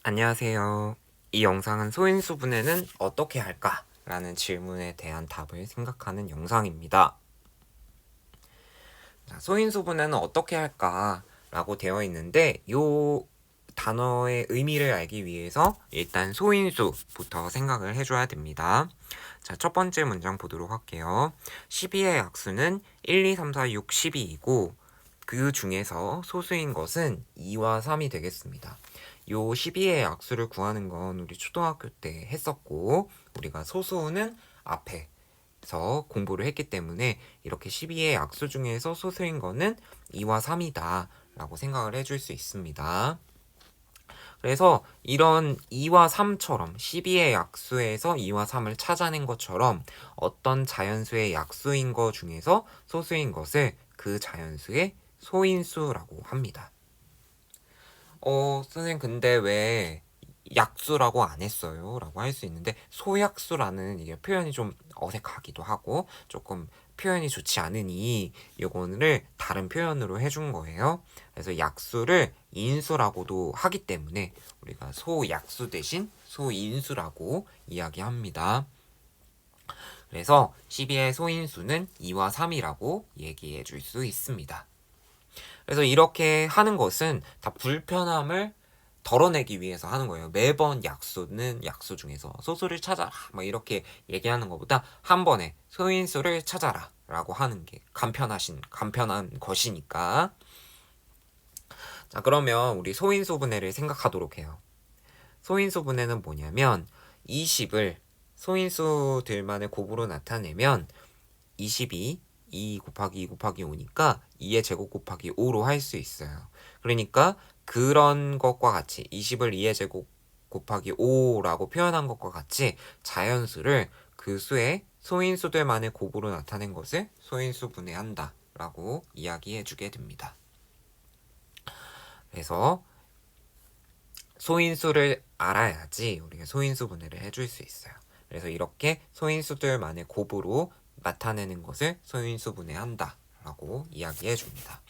안녕하세요. 이 영상은 소인수분해는 어떻게 할까? 라는 질문에 대한 답을 생각하는 영상입니다. 자, 소인수분해는 어떻게 할까? 라고 되어 있는데 이 단어의 의미를 알기 위해서 일단 소인수부터 생각을 해줘야 됩니다. 자, 첫 번째 문장 보도록 할게요. 12의 약수는 1, 2, 3, 4, 6, 12이고 그 중에서 소수인 것은 2와 3이 되겠습니다. 요 12의 약수를 구하는 건 우리 초등학교 때 했었고 우리가 소수는 앞에서 공부를 했기 때문에 이렇게 12의 약수 중에서 소수인 거는 2와 3이다 라고 생각을 해줄 수 있습니다. 그래서 이런 2와 3처럼 12의 약수에서 2와 3을 찾아낸 것처럼 어떤 자연수의 약수인 것 중에서 소수인 것을 그 자연수의 소인수라고 합니다. 선생님 근데 왜 약수라고 안 했어요? 라고 할 수 있는데 소약수라는 이게 표현이 좀 어색하기도 하고 조금 표현이 좋지 않으니 요거를 다른 표현으로 해준 거예요. 그래서 약수를 인수라고도 하기 때문에 우리가 소약수 대신 소인수라고 이야기합니다. 그래서 12의 소인수는 2와 3이라고 얘기해 줄 수 있습니다. 그래서 이렇게 하는 것은 다 불편함을 덜어내기 위해서 하는 거예요. 매번 약수는 약수 중에서 소수를 찾아라 막 이렇게 얘기하는 것보다 한 번에 소인수를 찾아라 라고 하는 게 간편한 것이니까. 자, 그러면 우리 소인수분해를 생각하도록 해요. 소인수분해는 뭐냐면 20을 소인수들만의 곱으로 나타내면 20이 2 곱하기 2 곱하기 5니까 2의 제곱 곱하기 5로 할 수 있어요. 그러니까 그런 것과 같이 20을 2의 제곱 곱하기 5라고 표현한 것과 같이 자연수를 그 수의 소인수들만의 곱으로 나타낸 것을 소인수 분해한다 라고 이야기해 주게 됩니다. 그래서 소인수를 알아야지 우리가 소인수 분해를 해줄 수 있어요. 그래서 이렇게 소인수들만의 곱으로 나타내는 것을 소인수 분해한다 라고 이야기해 줍니다.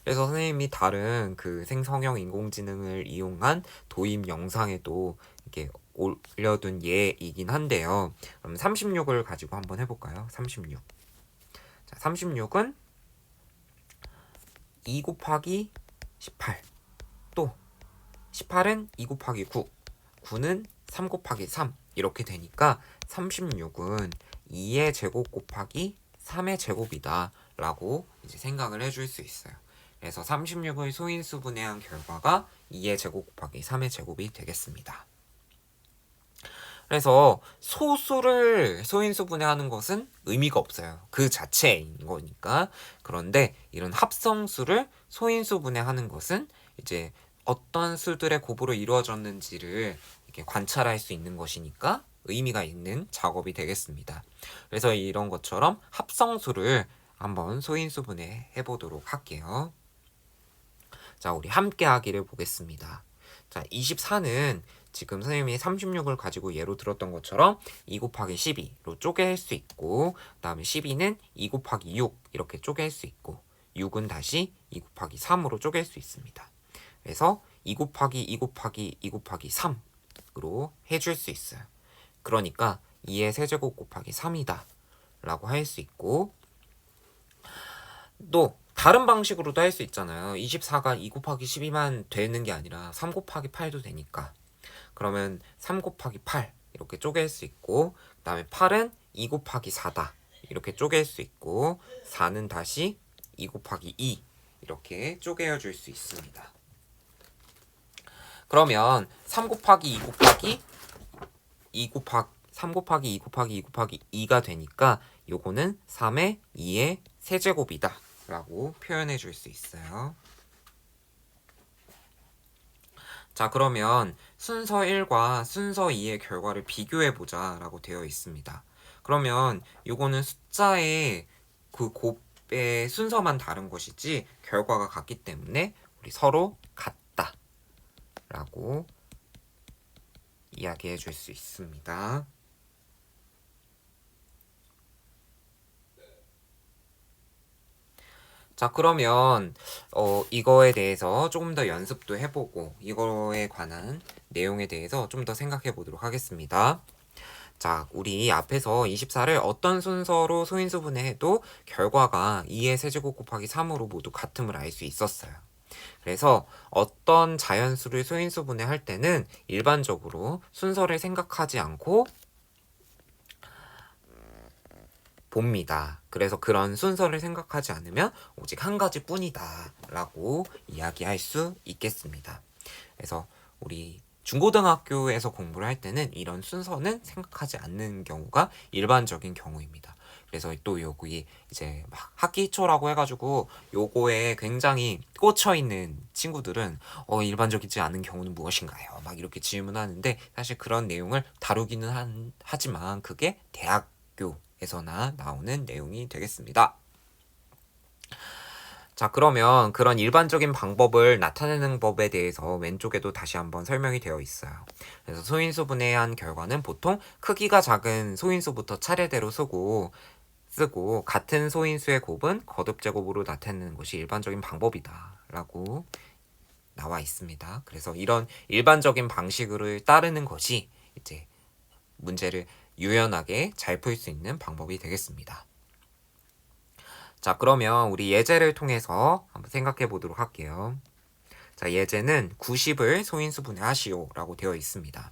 그래서 선생님이 다른 그 생성형 인공지능을 이용한 도입 영상에도 이렇게 올려둔 예이긴 한데요. 그럼 36을 가지고 한번 해볼까요? 36. 자, 36은 2 곱하기 18. 또 18은 2 곱하기 9. 9는 3 곱하기 3. 이렇게 되니까 36은 2의 제곱 곱하기 3의 제곱이다 라고 이제 생각을 해줄 수 있어요. 그래서 36을 소인수 분해한 결과가 2의 제곱 곱하기 3의 제곱이 되겠습니다. 그래서 소수를 소인수 분해하는 것은 의미가 없어요. 그 자체인 거니까. 그런데 이런 합성수를 소인수 분해하는 것은 이제 어떤 수들의 곱으로 이루어졌는지를 이렇게 관찰할 수 있는 것이니까 의미가 있는 작업이 되겠습니다. 그래서 이런 것처럼 합성수를 한번 소인수 분해해 보도록 할게요. 자, 우리 함께 하기를 보겠습니다. 자, 24는 지금 선생님이 36을 가지고 예로 들었던 것처럼 2 곱하기 12로 쪼갤 수 있고, 그 다음에 12는 2 곱하기 6 이렇게 쪼갤 수 있고, 6은 다시 2 곱하기 3으로 쪼갤 수 있습니다. 그래서 2 곱하기 2 곱하기 2 곱하기 3으로 해줄 수 있어요. 그러니까 2의 세제곱 곱하기 3이다 라고 할 수 있고, 또 다른 방식으로도 할 수 있잖아요. 24가 2 곱하기 12만 되는 게 아니라 3 곱하기 8도 되니까. 그러면 3 곱하기 8 이렇게 쪼갤 수 있고, 그 다음에 8은 2 곱하기 4다 이렇게 쪼갤 수 있고, 4는 다시 2 곱하기 2 이렇게 쪼개어 줄 수 있습니다. 그러면 3 곱하기 2 곱하기 2 곱하기 3 곱하기 2 곱하기 2 곱하기 2가 되니까 요거는 3의 2의 세제곱이다 라고 표현해 줄 수 있어요. 자, 그러면 순서 1과 순서 2의 결과를 비교해 보자 라고 되어 있습니다. 그러면 요거는 숫자의 그 곱의 순서만 다른 것이지 결과가 같기 때문에 우리 서로 같다 라고 이야기해 줄 수 있습니다. 자, 그러면 이거에 대해서 조금 더 연습도 해보고 이거에 관한 내용에 대해서 좀 더 생각해 보도록 하겠습니다. 자, 우리 앞에서 24를 어떤 순서로 소인수분해 해도 결과가 2의 세제곱 곱하기 3으로 모두 같음을 알 수 있었어요. 그래서 어떤 자연수를 소인수분해 할 때는 일반적으로 순서를 생각하지 않고 봅니다. 그래서 그런 순서를 생각하지 않으면 오직 한 가지뿐이다 라고 이야기할 수 있겠습니다. 그래서 우리 중고등학교에서 공부를 할 때는 이런 순서는 생각하지 않는 경우가 일반적인 경우입니다. 그래서 또 여기 이제 막 학기초라고 해가지고 요거에 굉장히 꽂혀 있는 친구들은 일반적이지 않은 경우는 무엇인가요? 막 이렇게 질문하는데 사실 그런 내용을 다루기는 하지만 그게 대학교에서나 나오는 내용이 되겠습니다. 자, 그러면 그런 일반적인 방법을 나타내는 법에 대해서 왼쪽에도 다시 한번 설명이 되어 있어요. 그래서 소인수분해한 결과는 보통 크기가 작은 소인수부터 차례대로 쓰고 같은 소인수의 곱은 거듭제곱으로 나타내는 것이 일반적인 방법이다 라고 나와 있습니다. 그래서 이런 일반적인 방식을 따르는 것이 이제 문제를 유연하게 잘 풀 수 있는 방법이 되겠습니다. 자, 그러면 우리 예제를 통해서 한번 생각해 보도록 할게요. 자, 예제는 90을 소인수분해 하시오 라고 되어 있습니다.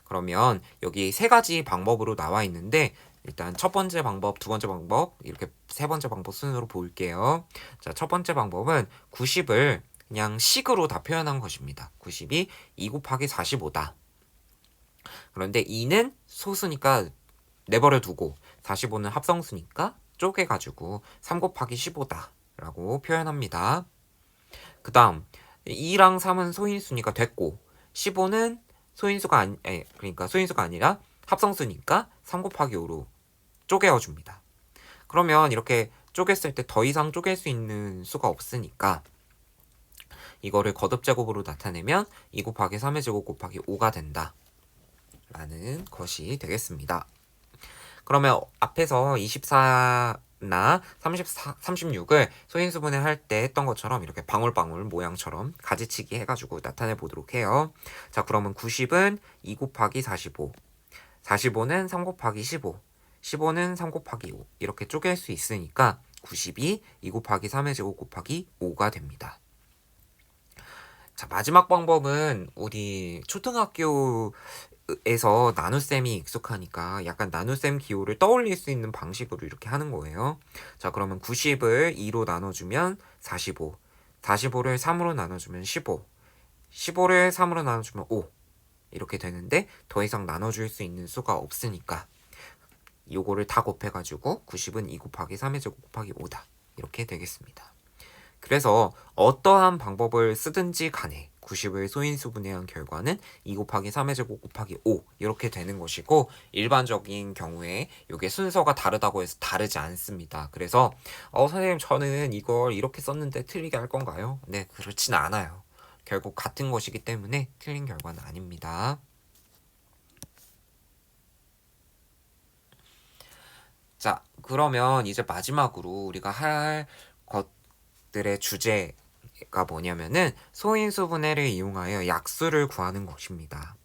그러면 여기 세 가지 방법으로 나와 있는데 일단 첫 번째 방법, 두 번째 방법, 이렇게 세 번째 방법 순으로 볼게요. 자, 첫 번째 방법은 90을 그냥 식으로 다 표현한 것입니다. 90이 2 곱하기 45다. 그런데 2는 소수니까 내버려 두고 45는 합성수니까 쪼개가지고 3 곱하기 15다 라고 표현합니다. 그 다음 2랑 3은 소인수니까 됐고 15는 그러니까 소인수가 아니라 합성수니까 3 곱하기 5로 쪼개어줍니다. 그러면 이렇게 쪼갰을 때 더 이상 쪼갤 수 있는 수가 없으니까 이거를 거듭제곱으로 나타내면 2 곱하기 3의 제곱 곱하기 5가 된다 라는 것이 되겠습니다. 그러면 앞에서 24나 36을 소인수분해 할 때 했던 것처럼 이렇게 방울방울 모양처럼 가지치기 해가지고 나타내 보도록 해요. 자, 그러면 90은 2 곱하기 45, 45는 3 곱하기 15, 15는 3 곱하기 5 이렇게 쪼갤 수 있으니까 90이 2 곱하기 3의 제곱 곱하기 5가 됩니다. 자, 마지막 방법은 우리 초등학교 에서 나눗셈이 익숙하니까 약간 나눗셈 기호를 떠올릴 수 있는 방식으로 이렇게 하는 거예요. 자, 그러면 90을 2로 나눠주면 45, 45를 3으로 나눠주면 15, 15를 3으로 나눠주면 5 이렇게 되는데 더 이상 나눠줄 수 있는 수가 없으니까 요거를 다 곱해가지고 90은 2 곱하기 3의 제곱 곱하기 5다 이렇게 되겠습니다. 그래서 어떠한 방법을 쓰든지 간에 90을 소인수분해한 결과는 2 곱하기 3의 제곱 곱하기 5 이렇게 되는 것이고 일반적인 경우에 이게 순서가 다르다고 해서 다르지 않습니다. 그래서 선생님 저는 이걸 이렇게 썼는데 틀리게 할 건가요? 네, 그렇진 않아요. 결국 같은 것이기 때문에 틀린 결과는 아닙니다. 자, 그러면 이제 마지막으로 우리가 할 것들의 주제가 뭐냐면은 소인수분해를 이용하여 약수를 구하는 것입니다.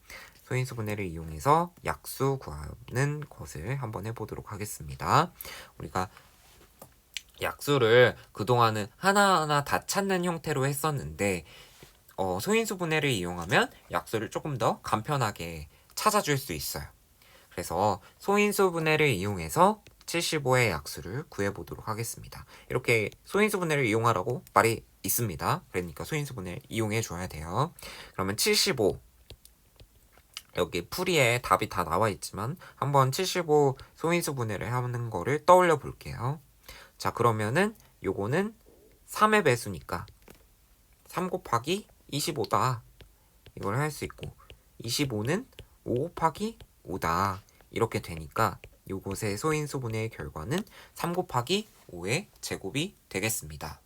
소인수분해를 이용해서 약수 구하는 것을 한번 해보도록 하겠습니다. 우리가 약수를 그동안은 하나하나 다 찾는 형태로 했었는데 소인수분해를 이용하면 약수를 조금 더 간편하게 찾아줄 수 있어요. 그래서 소인수분해를 이용해서 75의 약수를 구해보도록 하겠습니다. 이렇게 소인수분해를 이용하라고 말이 있습니다. 그러니까 소인수분해 이용해 줘야 돼요. 그러면 75 여기 풀이에 답이 다 나와 있지만 한번 75 소인수분해를 하는 거를 떠올려 볼게요. 자, 그러면은 요거는 3의 배수니까 3 곱하기 25다 이걸 할 수 있고 25는 5 곱하기 5다 이렇게 되니까 요것의 소인수분해의 결과는 3 곱하기 5의 제곱이 되겠습니다.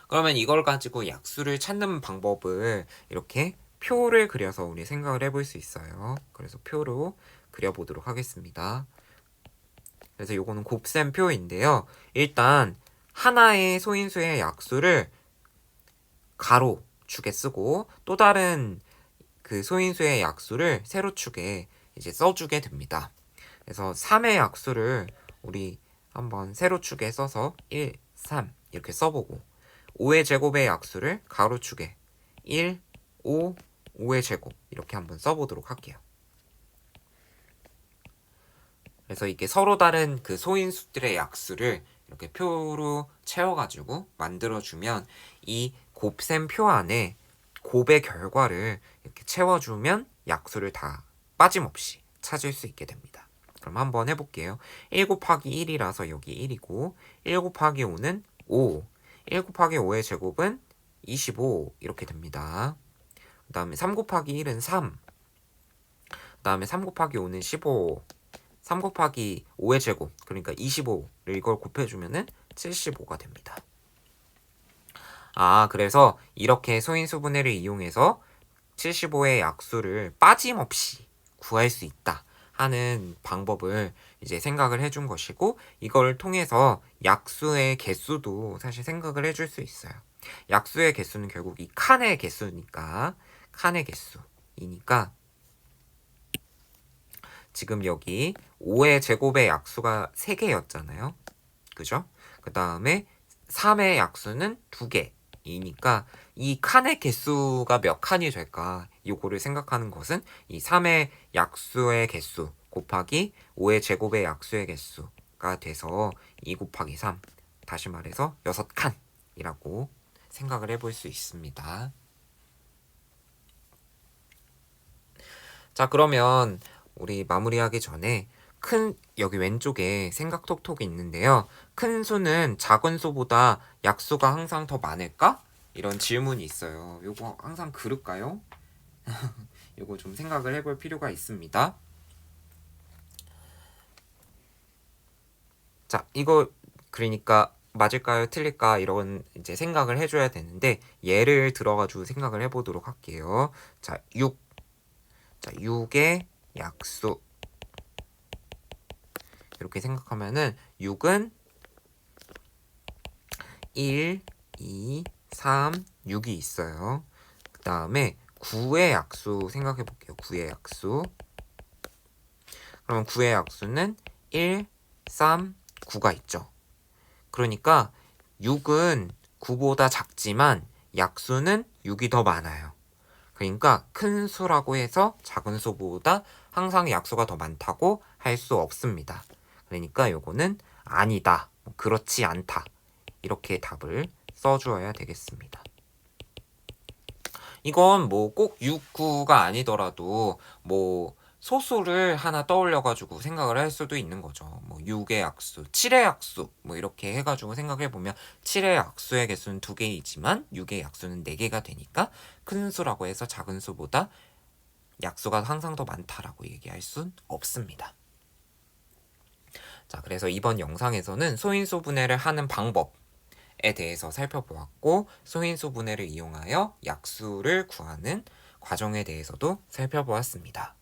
그러면 이걸 가지고 약수를 찾는 방법을 이렇게 표를 그려서 우리 생각을 해볼 수 있어요. 그래서 표로 그려보도록 하겠습니다. 그래서 요거는 곱셈 표인데요. 일단 하나의 소인수의 약수를 가로축에 쓰고 또 다른 그 소인수의 약수를 세로축에 이제 써주게 됩니다. 그래서 3의 약수를 우리 한번 세로축에 써서 1, 3 이렇게 써보고 5의 제곱의 약수를 가로축에 1, 5, 5의 제곱 이렇게 한번 써보도록 할게요. 그래서 이게 서로 다른 그 소인수들의 약수를 이렇게 표로 채워가지고 만들어주면 이 곱셈 표 안에 곱의 결과를 이렇게 채워주면 약수를 다 빠짐없이 찾을 수 있게 됩니다. 그럼 한번 해볼게요. 1 곱하기 1이라서 여기 1이고 1 곱하기 5는 5 1 곱하기 5의 제곱은 25 이렇게 됩니다. 그 다음에 3 곱하기 1은 3 그 다음에 3 곱하기 5는 15 3 곱하기 5의 제곱 그러니까 25를 이걸 곱해주면은 75가 됩니다. 그래서 이렇게 소인수분해를 이용해서 75의 약수를 빠짐없이 구할 수 있다 하는 방법을 이제 생각을 해준 것이고 이걸 통해서 약수의 개수도 사실 생각을 해줄 수 있어요. 약수의 개수는 결국 이 칸의 개수니까 칸의 개수이니까 지금 여기 5의 제곱의 약수가 3개였잖아요. 그죠? 그 다음에 3의 약수는 2개이니까 이 칸의 개수가 몇 칸이 될까? 요거를 생각하는 것은 이 3의 약수의 개수 곱하기 5의 제곱의 약수의 개수가 돼서 2 곱하기 3 다시 말해서 6칸이라고 생각을 해볼 수 있습니다. 자, 그러면 우리 마무리하기 전에 여기 왼쪽에 생각톡톡이 있는데요. 큰 수는 작은 수보다 약수가 항상 더 많을까? 이런 질문이 있어요. 요거 항상 그럴까요? 요거 좀 생각을 해볼 필요가 있습니다. 자, 이거 그러니까 맞을까요? 틀릴까? 이런 이제 생각을 해줘야 되는데 예를 들어가지고 생각을 해보도록 할게요. 자, 6의 약수 이렇게 생각하면은 6은 1, 2, 3, 6이 있어요. 그 다음에 9의 약수 생각해 볼게요. 9의 약수. 그러면 9의 약수는 1, 3, 9가 있죠. 그러니까 6은 9보다 작지만 약수는 6이 더 많아요. 그러니까 큰 수라고 해서 작은 수보다 항상 약수가 더 많다고 할 수 없습니다. 그러니까 요거는 아니다, 그렇지 않다 이렇게 답을 써주어야 되겠습니다. 이건 뭐 꼭 6, 9가 아니더라도 뭐 소수를 하나 떠올려가지고 생각을 할 수도 있는 거죠. 뭐 6의 약수, 7의 약수 뭐 이렇게 해가지고 생각해보면 7의 약수의 개수는 2개이지만 6의 약수는 4개가 되니까 큰 수라고 해서 작은 수보다 약수가 항상 더 많다라고 얘기할 순 없습니다. 자, 그래서 이번 영상에서는 소인수 분해를 하는 방법에 대해서 살펴보았고 소인수 분해를 이용하여 약수를 구하는 과정에 대해서도 살펴보았습니다.